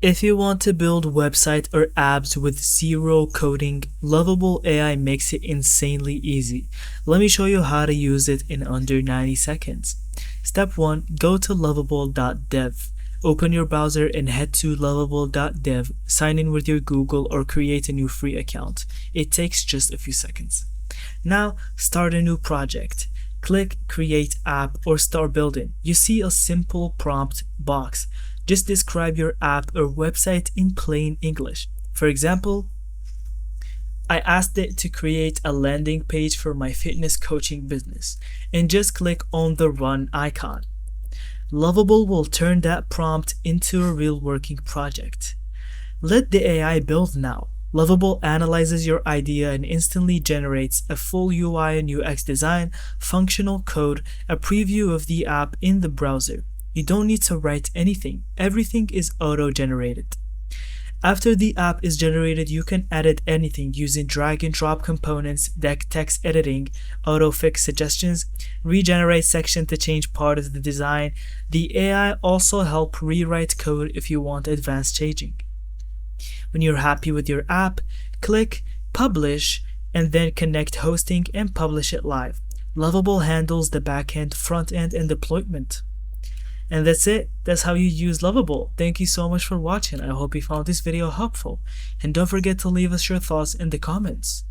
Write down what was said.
If you want to build websites or apps with zero coding, Loveable AI makes it insanely easy. Let me show you how to use it in under 90 seconds. Step 1. Go to loveable.dev. Open your browser and head to loveable.dev. Sign in with your Google or create a new free account. It takes just a few seconds. Now, start a new project. Click Create App or Start Building. You see a simple prompt box. Just describe your app or website in plain English. For example, I asked it to create a landing page for my fitness coaching business, and just click on the Run icon. Loveable will turn that prompt into a real working project. Let the AI build now. Loveable analyzes your idea and instantly generates a full UI and UX design, functional code, a preview of the app in the browser. You don't need to write anything. Everything is auto-generated. After the app is generated, you can edit anything using drag and drop components, text editing, auto-fix suggestions, regenerate section to change part of the design. The AI also helps rewrite code if you want advanced changing. When you're happy with your app, click Publish and then connect hosting and publish it live. Loveable handles the backend, front-end, and deployment. And that's it. That's how you use Loveable. Thank you so much for watching. I hope you found this video helpful. And don't forget to leave us your thoughts in the comments.